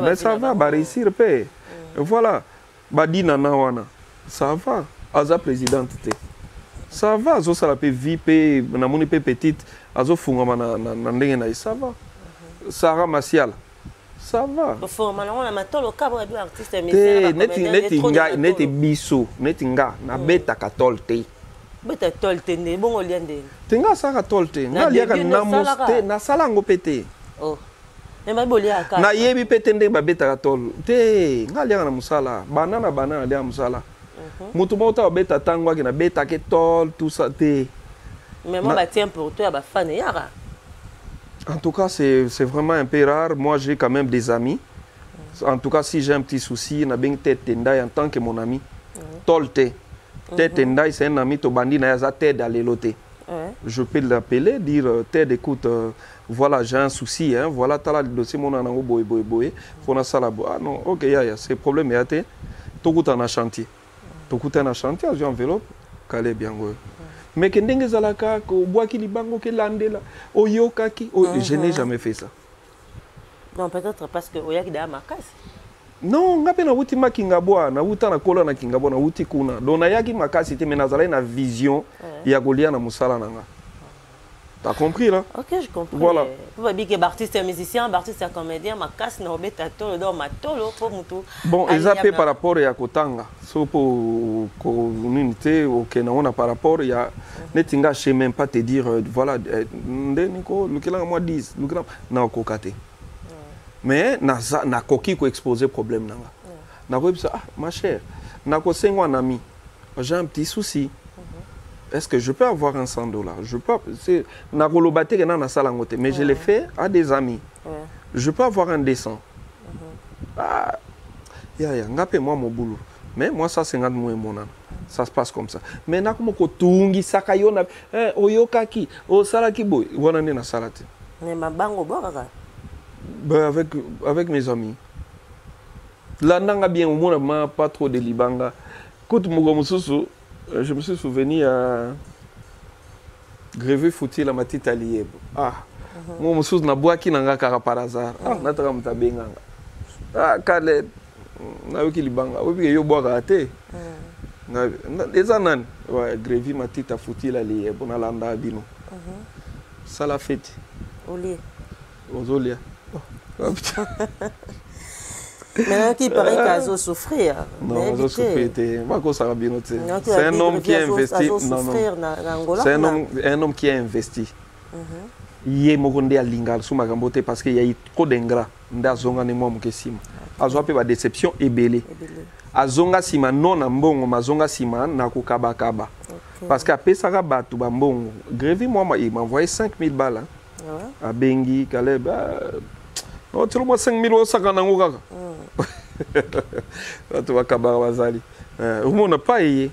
Mais ça va, ba réussir paix. Voilà. Ba dina na wana. Ça va. Aza présidente. Ça va, zo ça la pe VIP, na moni pe petite, azo fungama na ndenge na ça va. Sarah Macial, ça va. Neti biso, neti nga na beta katolte. Beta tolte ne bon oliande. Tenga saka tolte, nga liaka na moste na sala ngo pete. Oh. Nema bolia ka. Na yebi pete nde ba beta katol. Te, nga liaka na musala, banana liaka musala. Mutu mota beta tangwa ki na beta ke tol tout ça te. Mais moi ba tiens pour toi ba fan yara. En tout cas, c'est vraiment un peu rare. Moi, j'ai quand même des amis. En tout cas, si j'ai un petit souci, na bien tête tendai en tant que mon ami. Tolte. Tête tendai, c'est un ami, to bandi na yaza tête à l'éloté. je peux l'appeler, dire, Ted, écoute, voilà, j'ai un souci, hein, voilà, tu as le dossier, mon anango, boy, faut na sala, ah non, ok, c'est problème, il y a te, tout en chantier. Tout en chantier, j'ai enveloppe, calé bien, mais que ndenge zalaka, ko bois qui libango, que landela, o yokaki, je n'ai jamais fait ça. Non, peut-être parce que Oya qui est ma casse. Non, ngape na wuti makingabwa, na wuta na kola na kingabwa, na wuti kuna. Donc na yaki makasi te menazala na vision ya golia na musala nanga. T'as compris là? Ok, je comprends. Voilà. Pour dire que Bartiste est musicien, Bartiste est comédien, ma casse na obeta tolo do matolo pour mutu. Bon, ezapé par rapport ya kotanga. So pour unité au Kenya par rapport ya netinga je sais même pas te dire voilà ndeko lukela moi 10, lukela na kokate. Mais na koki ko exposer problème nanga. Na ko ah ma chère, na ko sengwa nami. J'ai un petit souci. Est-ce que je peux avoir un $100? Je peux, c'est na kolobate que na sala ngote, mais je l'ai fait à des amis. Je peux avoir un descend. Ah ngape moi mon boulot. Mais moi ça 50 mois mon an. Ça se passe comme ça. Mais na ko ko tungi sakayo na oyokaki, o salaki boy, wana ne na salate. Mais ma bango bokaka. Ben avec mes amis. Là, n'a bien au moins pas trop de libanga. Écoute, je me suis souvenu à Grévé Fouti la matite alliée. Ah, moi, je suis na bois qui n'a pas par hasard. Ah, n'a pas de benga. Ah, Khaled, n'a eu qui libanga. Oui, puis il y a bois raté. Les anan, ouais, Grévé matite à Fouti la liée. Bon, à l'anda bino. Ça la fête. Oli. Aux Olia. Maintenant, il paraît qu'Azo souffrir. Non, Azo souffrir. C'est un homme qui a investi. C'est un homme qui a investi. Il est mort à Lingal sous ma gambote parce qu'il y a eu trop d'ingrat. Ndazonga ne momo kesima. Azo a pas déception et belé. Azonga sima non ambongo mazonga sima na kukaba kaba. Parce qu'après ça rabatu bambongo. Grévi moi il m'a envoyé 5000 balles. À Bengi, Caleb. Non, tu vois 5000 euros, ça gagne un euro. Tu vois, Kabarazali. On n'a pas payé.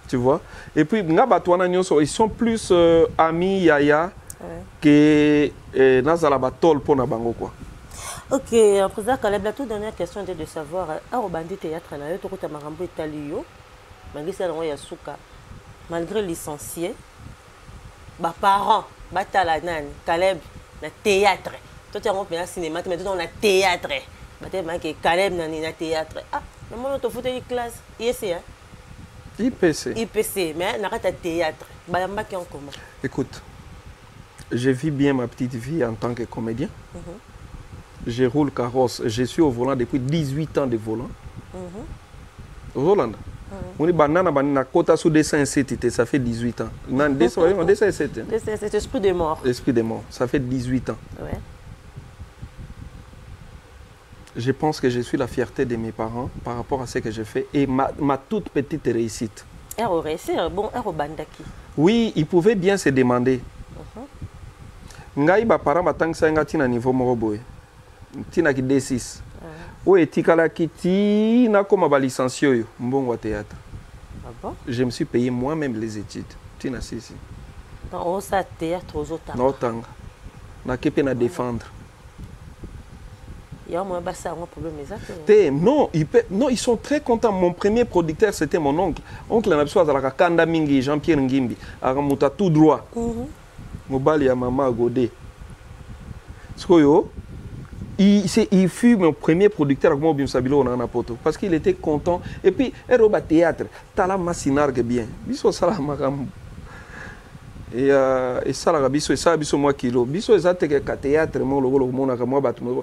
Tu vois. Et puis, ils sont plus amis Yaya que Nazalaba Tol pour Nabango. Ok, président Caleb, la toute dernière question était de savoir, au bandit théâtre, malgré licencié, mes parents, Caleb, le théâtre. Toi, tu as un cinéma, mais tu as un théâtre. Tu as Caleb na théâtre. Ah, mais moi, tu as fait une classe. IPC, hein? IPC. IPC, mais tu as un théâtre. Comment? Écoute, je vis bien ma petite vie en tant que comédien. Je roule carrosse. Je suis au volant depuis 18 ans de volant. Roland. On est banana banana quota sous 207, ça fait 18 ans. Non, 207. C'est esprit de mort. Esprit de mort, ça fait 18 ans. Ouais. Je pense que je suis la fierté de mes parents par rapport à ce que j'ai fait et ma toute petite réussite. C'est un bon bandaki. Oui, ils pouvaient bien se demander. Ngai ba parents batang sanga tina niveau moroboy. Tina ki D6. Oui, tikala kiti na koma ba licencié mbongo wa théâtre. Ah bon? Je me suis payé moi-même les études. Tina sisi. On sa théâtre aux autres. Non tanga. Na kepe na défendre. Il y a un problème. Non, ils sont très contents. Mon premier producteur, c'était mon oncle. Oncle Nabso Azalaka Kanda Mingi, Jean-Pierre Ngimbi. Aramuta tout droit. Mobali à maman Godé. Il fut mon premier producteur avec Mobim Sabilo en Poto. Parce qu'il était content. Et puis, il y a théâtre. Tala Massinargue bien. Biso Salamagam. Et ça la biso et ça biso moi kilo biso ezate que théâtre mon logo mon na moi batu non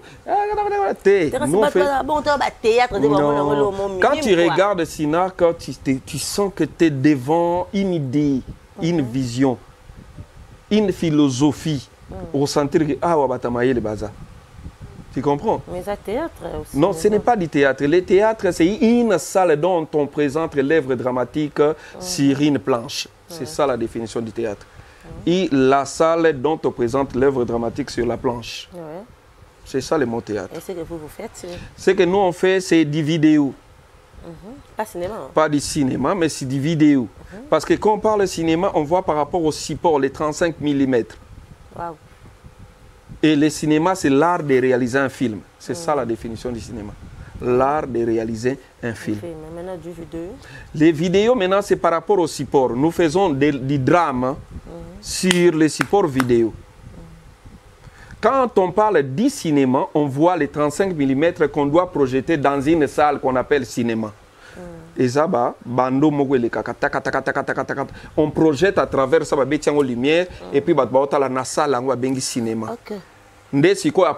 quand tu regardes Sinar quand tu sens que tu es devant une idée une vision une philosophie au centre que ah wa batamaye le bazar tu comprends mais ça théâtre aussi non ce n'est pas du théâtre le théâtre c'est une salle dont on présente l'œuvre dramatique sur une planche c'est ça la définition du théâtre. Et la salle dont on présente l'œuvre dramatique sur la planche. C'est ça le mot théâtre. Et ce que vous faites? Ce que nous on fait, c'est des vidéos. Pas cinéma. Pas du cinéma, mais c'est du vidéo. Parce que quand on parle de cinéma, on voit par rapport au support, les 35 mm. Wow. Et le cinéma, c'est l'art de réaliser un film. C'est ça la définition du cinéma. L'art de réaliser un film. Maintenant, du vidéo. Les vidéos, maintenant, c'est par rapport au support. Nous faisons du drame sur les supports vidéo. Quand on parle du cinéma, on voit les 35 mm qu'on doit projeter dans une salle qu'on appelle cinéma. Et ça, on projette à travers ça, lumière, et puis la salle, on va bien cinéma.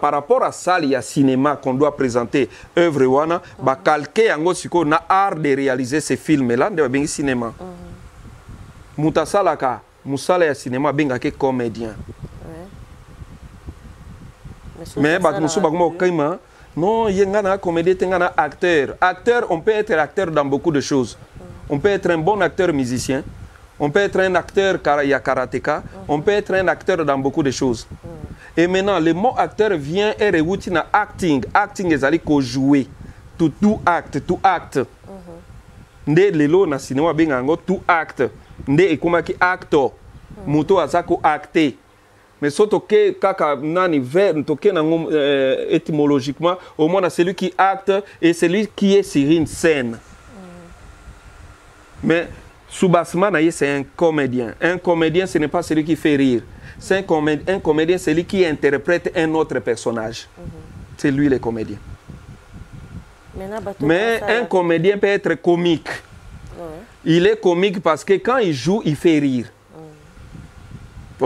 Par rapport à ça, il y a cinéma qu'on doit présenter, œuvre wana, calquer en art de réaliser ces films-là, on va bien cinéma. Mutasalaka, musala ya cinéma, bien comédien. Mais non, il y a un comédien, il y a un acteur. Acteur, on peut être acteur dans beaucoup de choses. On peut être un bon acteur musicien. On peut être un acteur karatéka. On peut être un acteur dans beaucoup de choses. Et maintenant, le mot acteur vient et réoutit dans acting. Acting est allé jouer. Tout acte, tout acte. Ndé lelo na cinéma bengango tout acte. Ndé ekomaki acteur. Muto azako acté. Mais surtout que kaka nani ver toke nango étymologiquement au moins celui qui acte et celui qui est sur une scène. Mais Soubassman c'est un comédien. Un comédien ce n'est pas celui qui fait rire. C'est un comédien celui qui interprète un autre personnage. C'est lui le comédien. Mais un comédien peut être comique. Il est comique parce que quand il joue, il fait rire. Si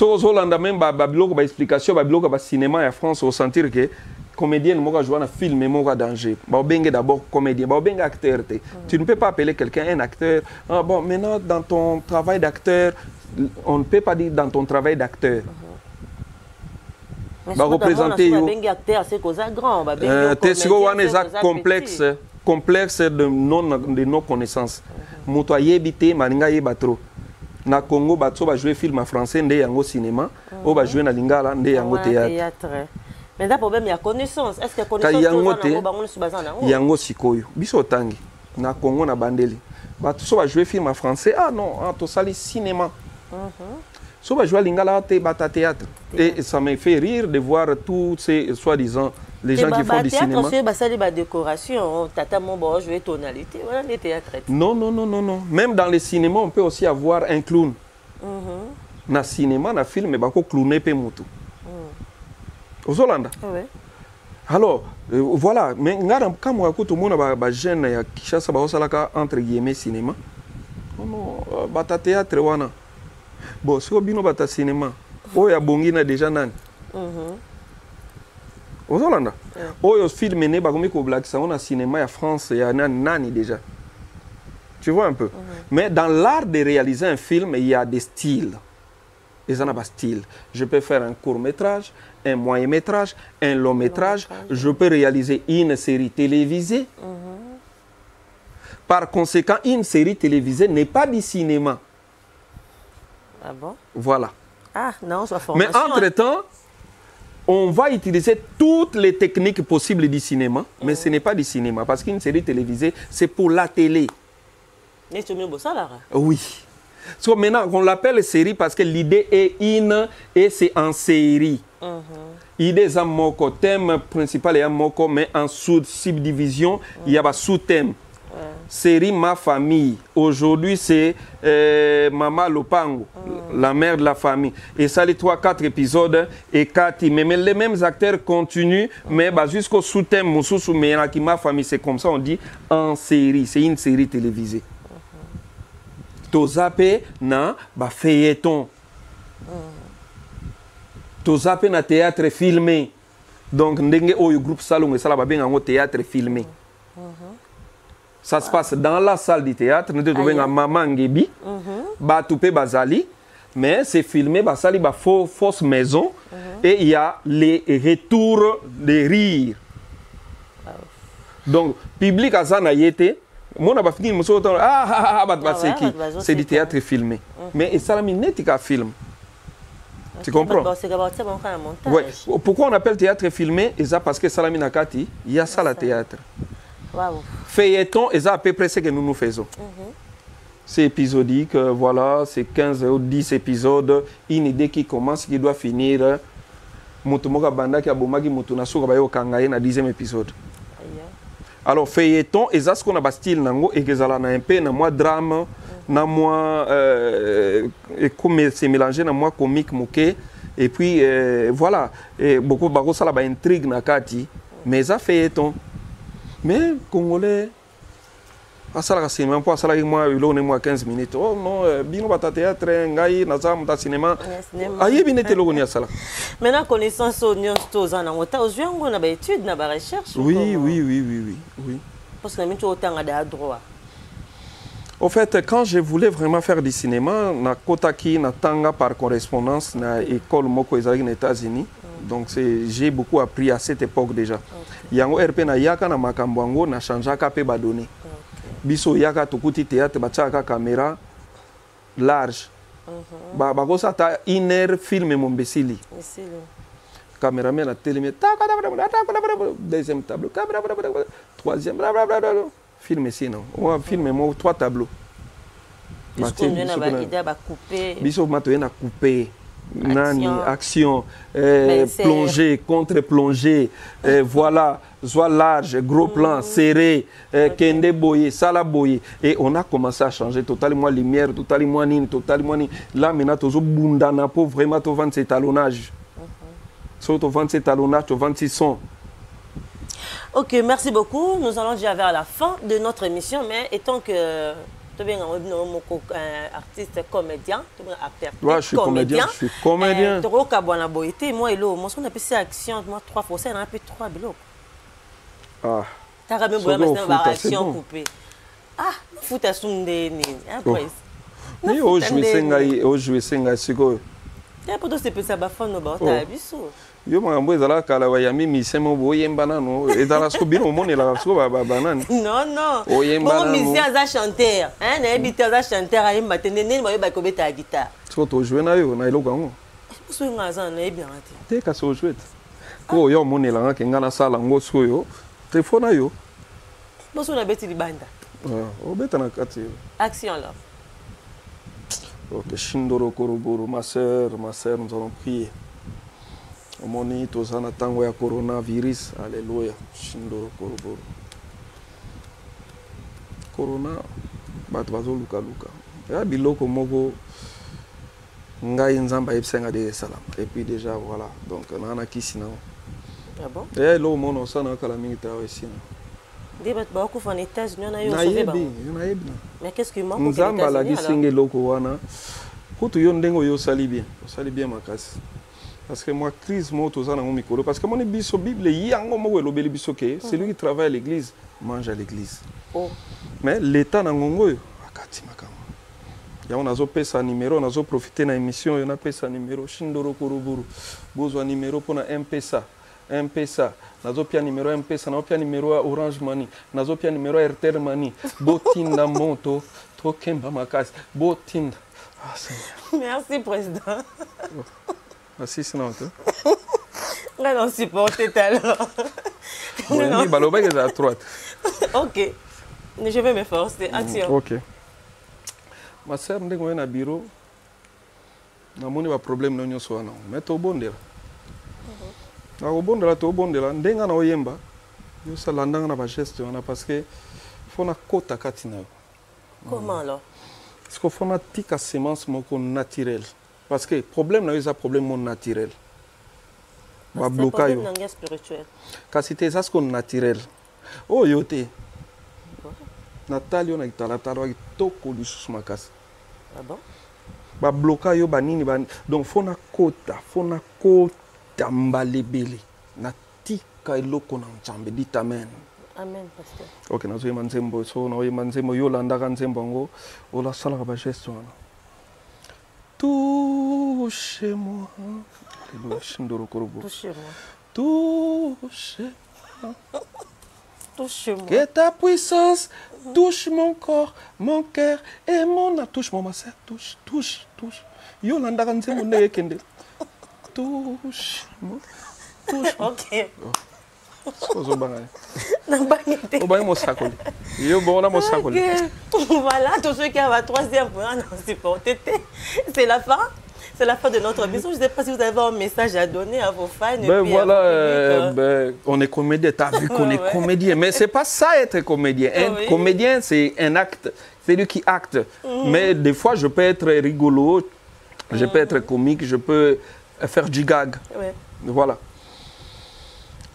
vous avez même une explication, un cinéma en France, vous sentir que comédien ne joue un film et danger. D'abord comédien, acteur. Tu ne peux pas appeler quelqu'un un acteur. Ah, bon, maintenant, dans ton travail d'acteur, on ne peut pas dire dans ton travail d'acteur. Représenter complexe de nos connaissances. Motoye bité maninga yebatro. Na Congo bato ba jouer film en français ndé yango cinéma, o ba jouer na lingala ndé yango théâtre. Mais da problème ya connaissance. Est-ce que connaissance to bango su bazana ngo? Yango sikoyo. Biso tangi na Congo na bandeli. Bato so ba jouer film en français, ah non, to sali cinéma. So ba jouer lingala te bata théâtre. Et ça me fait rire de voir tous ces soi-disant les gens qui font du cinéma. C'est ba décoration, tata mon bo jouer tonalité, voilà les théâtres. Non. Même dans les cinémas, on peut aussi avoir un clown. Na cinéma, na film, mais bako clowner pe mutu. Aux Hollande. Alors, voilà, mais quand on écoute tout le monde ba jeune ya Kishasa ba osalaka entre guillemets cinéma. Non, bata théâtre wana. Bon, si obino bata cinéma, oya bongina déjà nani. Aux Hollande. Oyo film né bakomi ko black ça on a cinéma ya France ya nani déjà. Tu vois un peu. Mais dans l'art de réaliser un film, il y a des styles. Ils en ont des styles. Je peux faire un court-métrage, un moyen-métrage, un long-métrage. Je peux réaliser une série télévisée. Par conséquent, une série télévisée n'est pas du cinéma. Ah bon? Voilà. Ah non, ça formation. Mais entre-temps, on va utiliser toutes les techniques possibles du cinéma, mais ce n'est pas du cinéma. Parce qu'une série télévisée, c'est pour la télé. Oui. So, maintenant, on l'appelle série parce que l'idée est et c'est en série. L'idée est un thème principal est un moko, mais en subdivision, il y a un sous-thème. Série Ma Famille. Aujourd'hui, c'est Mama Lopango, la mère de la famille. Et ça, les 3-4 épisodes, et 4, mais les mêmes acteurs continuent, mais jusqu'au sous-thème, Ma Famille, c'est comme ça, on dit en série. C'est une série télévisée. Tozape na feuilleton. Tozape na théâtre filmé. Donc, ndenge oyo groupe salon et ça va bien en théâtre filmé. Ça se passe dans la salle du théâtre. Nous devons Maman Ngebi, Batoupé Bazali, mais c'est filmé Basali fausse maison et il y a les retours de rire. Donc, public à Zanayete. C'est du théâtre filmé. Mais ça a mis un film. Tu comprends? Ouais. Pourquoi on appelle théâtre filmé? Et ça parce que Salami Nakati, il y a ça le théâtre. Wow. Feuilleton, et ça à peu près ce que nous faisons. C'est épisodique, voilà, c'est 15 ou 10 épisodes, une idée qui commence, qui doit finir. Mutumoka banda qui a bomaki mutuna suka bayo kangaye na 10e épisode. Alors feuilleton, et ça ce qu'on a style nango et que ça la na un peu na moi drame, na moi et comme c'est mélangé na moi comique moqué et puis voilà, et beaucoup bako ça la ba intrigue na kati, mais ça feuilleton. Mais congolais à ça la cinéma pour ça la moi il on est moi 15 minutes. Oh non, bino bata théâtre ngai na za muta cinéma. Aye binete logo ni ça là. Maintenant connaissance au nion stoza na ngota aux yeux on a ba étude na ba recherche. Oui. Parce que tu autant à droit. En fait, quand je voulais vraiment faire du cinéma, na kotaki na tanga par correspondance na école moko ezali na États-Unis. Donc j'ai beaucoup appris à cette époque déjà. Yango RP na yaka na makambo yango na changeaka pe ba donné. Biso yaka tukuti théâtre bataka caméra large. Ba ça ta une film mon besili. Caméraman a télé deuxième tableau, troisième film ici non. On va filmer moi 3 tableaux. Biso mato na couper. Nani, action, plongée, contre-plongée, voilà, soit large, gros plan, serré, kende boye, sala boye. Et on a commencé à changer totalement lumière, totalement nini, totalement nini. Là, maintenant, tu as bundana pour vraiment te vendre cet talonnage. Soit tu vends cet talonnage, tu vends ces sons. Ok, merci beaucoup. Nous allons déjà vers la fin de notre émission, mais étant que tu es un artiste comédien, tu es un ouais, je suis comédien. Je suis comédien. Tu es moi et l'eau. Moi, on a fait action, moi 3 fois, on a fait 3 blocs. Ah. Tu as même une action coupée. Ah, foot à son déni. Mais aujourd'hui, c'est quoi? Il y a pas de ce que ça va faire nos batailles. Yo mambo ezala kala wa yami misemo boyemba nano ezala skobino omone la sko banane non bon musicien za chanteur hein na ebita za chanteur ayi matende nini ba yeba ko beta guitare so to jouer na yo na eloko ngo so ngaza na ebi ngati te ka so jouer ko yo mone la ngaka ngana sala ngo so yo telefone na yo boso na beti libanda o beta na kati action là. Ok, Shindoro Koroboro, ma sœur, nous allons prier. Omoni tozana tango ya coronavirus, alléluia. Shindoro Koroboro. Corona, bato bazo luka. Ya biloko moko ngai nzamba yebsenga de salam. Et puis déjà voilà, donc nana kisina. Ah bon? Et lo mono sana kala mingi tawe sina. Débat beaucoup en États-Unis on a eu sauvé ba. Mais qu'est-ce qui manque? Nzamba la gisinge loko wana. Kutu yo ndengo yo sali bien makasi. Parce que moi crise mo tozana mo mikolo parce que mon biso Bible yango mo elobeli biso ke celui qui travaille à l'église mange à l'église. Oh. Mais l'état na ngongo akati makama. Ya on azo pesa numéro, on azo profiter na émission, on a pesa numéro Shindoro Koroboro. Bozwa numéro pona M-Pesa. Nazo pia numéro M-Pesa, nazo pia numéro Orange Money, nazo pia numéro Airtel Money. Botinda moto, to kemba makasi. Botinda. Ah, merci président. Merci sinon. On va supporter alors. Oui, baloba est à droite. OK. Je vais m'efforcer. Action. OK. Ma sœur ndenge na bureau. Na moni ba problème no nyoso wana. Mais to bondela. Na obondela to bondela ndenga na oyemba. Yo salandanga na ba geste wana parce que fona kota katina. Comment alors? Parce qu'il faut tika semence moko naturel. Parce que le problème là, c'est un problème naturel. C'est un problème spirituel. Quand c'est ça, c'est naturel. Oh, yote. Nathalie, on a dit la taloi, toko du sous-makas. Ah bon? Ba bloka yo banini ban. Donc faut na kota mbalebele. Na tika eloko na nzambe dit amen. Amen, pasteur. Ok, na zo manzembo so na yo manzembo yo landa kan nzembo ngo ola sala ba geste wana. Touchez-moi. Shindoro Koroboro. Touchez-moi. Touchez-moi. Touche-moi. Que ta puissance touche mon corps, mon cœur et mon âme. Touche-moi, ma soeur. Touche. Yo landa kan nzembo ne kende. Touche-moi. Ok. Voilà, tous ceux qui ont la troisième point, c'est la fin. C'est la fin de notre émission. Je ne sais pas si vous avez un message à donner à vos fans. Ben voilà, on est comédien. Tu as vu qu'on est comédien. Mais ce n'est pas ça être comédien. Un comédien, c'est un acte. C'est lui qui acte. Mais des fois, je peux être rigolo, je peux être comique, je peux faire du gag. Voilà.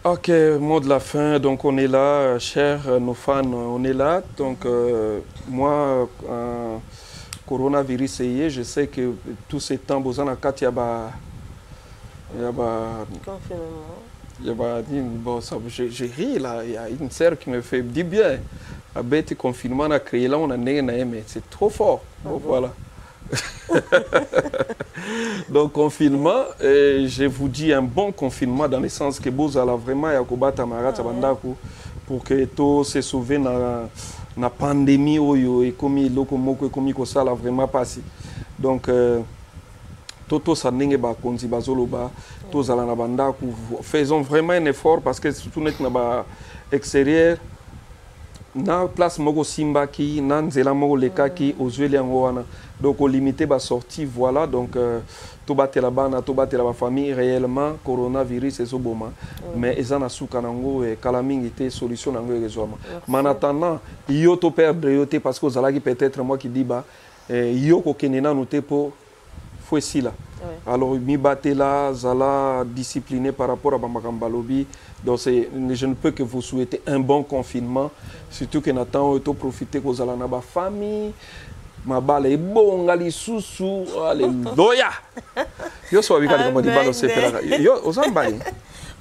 Ok, mot de la fin. Donc on est là, chers nos fans, on est là. Donc moi... coronavirus est, je sais que tous ces temps, il y a bon, j'ai ri là, il y a une sœur qui me fait du bien. Avec confinement, on a créé là, on a mais c'est trop fort. Bon, voilà. Donc confinement, je vous dis un bon confinement dans le sens que vous allez vraiment pour que tout se sauve dans la pandémie et comme ça l'a vraiment passé. Donc tout ça n'est pas faisons vraiment un effort parce que tout n'est pas extérieur. Na place mogo simbaki na nzela mogo lekaki ozweli yango wana donc au limiter ba sortie voilà donc to batela bana to batela ba famille réellement coronavirus et soboma mais ezana suka nango e kala mingi te solution nango ezoma en attendant yo to perdre yo te parce que ozalaki peut-être moi qui dit ba yo ko kenena noté pour faut ici là alors mi batela zala discipliné par rapport à Bamakambo lobby. Donc je ne peux que vous souhaiter un bon confinement, surtout que Nathan to profiter que vous allez dans la famille, ma balle est bon, ali sousou, alléluia. Yo so avec comme dit balle c'est là. Yo osambali.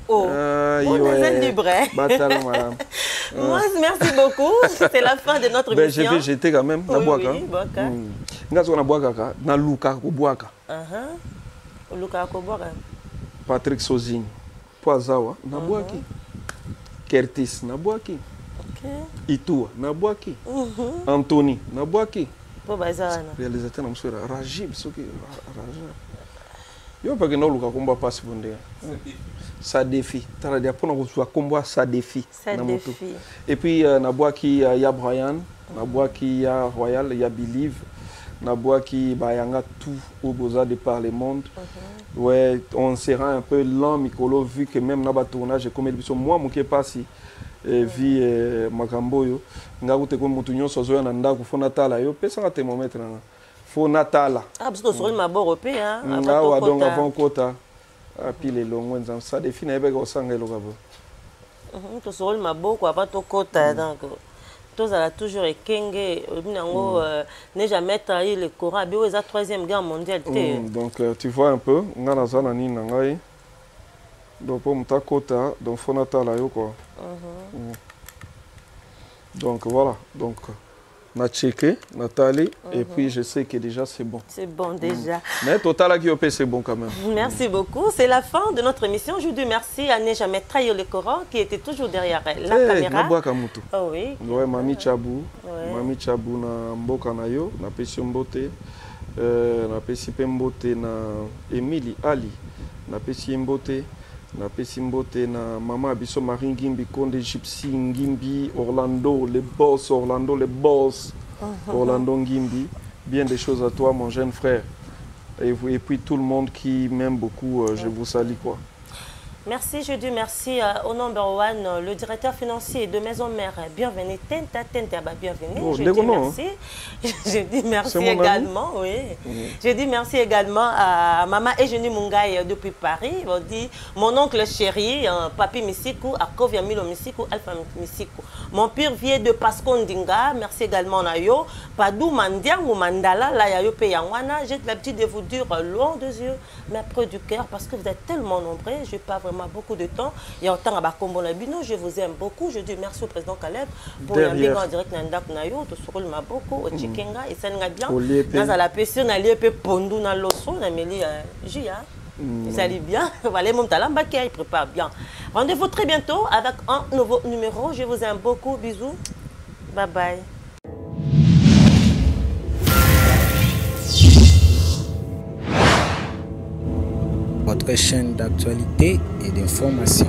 Oh, on est libre. Moi, merci beaucoup. C'est la fin de notre émission. Je vais jeter quand même na boaka. Ngazo na boaka na luka ko boaka. Luka ko boaka. Patrick Sozing. Poazawa na boaki. Kertis na boaki. Itua na boaki. Anthony na boaki. Po bazana. Réalisateur na msura Rajib soki Raja. Yo pa que no luka komba passe bonde. Ça défie. Tala dia pona ko swa komba ça défie na moto. Et puis na boaki ya Brian, na boaki ya Royal, ya Believe. Na boaki bayanga tout au besoin de par le monde. Ouais, on sera un peu lent Mikolo vu que même na ba tournage comme moi mon qui est passé vi makambo yo ngakute ko mutu nyonso zo na ndako fo natala yo pesa nga thermomètre na fo natala parce que sur le maboro pe hein ah donc avant kota puis les longs ça définit avec au sanga lo kabo to sur le maboko avant to kota donc tous à toujours ekenge binango ne jamais trahi le Coran bio la troisième guerre mondiale donc tu vois un peu ngana zana ni ngai donc pour mutakota donc fonata la yo quoi donc voilà donc na checké Nathalie et puis je sais que déjà c'est bon. C'est bon déjà. Mais total qui opé c'est bon quand même. Merci beaucoup. C'est la fin de notre émission. Je dis merci à Ne Jamais Trahir le Coran qui était toujours derrière la caméra. Oh oui. Ouais, Mami Chabou. Mami Chabou na mboka na yo, na pesi mbote. Na pesi mbote na Emily Ali. Na pesi mbote. Na pesi mbote na Mama Abisso Marie Ngimbi Konde Gypsy Ngimbi Orlando le boss Orlando Ngimbi, bien des choses à toi mon jeune frère et puis tout le monde qui m'aime beaucoup, je vous salue quoi. Merci, je dis merci au number one, le directeur financier de Maison Mère. Bienvenue, bienvenue. Oh, je dis merci. Je dis merci également, oui. Je dis merci également à Maman Eugénie Mungaï depuis Paris. On dit mon oncle chéri, Papi Misikou, Akovia Milo Misikou, Alpha Misikou. Mon pire vieux de Pasco Ndinga, merci également à Yo. Padou Mandiang ou Mandala, là Yayo Peyangwana. J'ai l'habitude de vous dire loin des yeux, mais près du cœur, parce que vous êtes tellement nombreux, je n'ai pas vraiment beaucoup de temps. Il y a autant à Combo Labino, je vous aime beaucoup. Je dis merci au président Caleb pour l'inviter en direct Nandak Nayo, tout ce m'a beaucoup, au Chikenga, et ça n'a bien. Dans la PC, on a lié Pondu dans l'osso, on a mis Jia. Ça allait bien. Voilà, mon talent, il prépare bien. Rendez-vous très bientôt avec un nouveau numéro. Je vous aime beaucoup. Bisous. Bye bye. Votre chaîne d'actualité et d'information.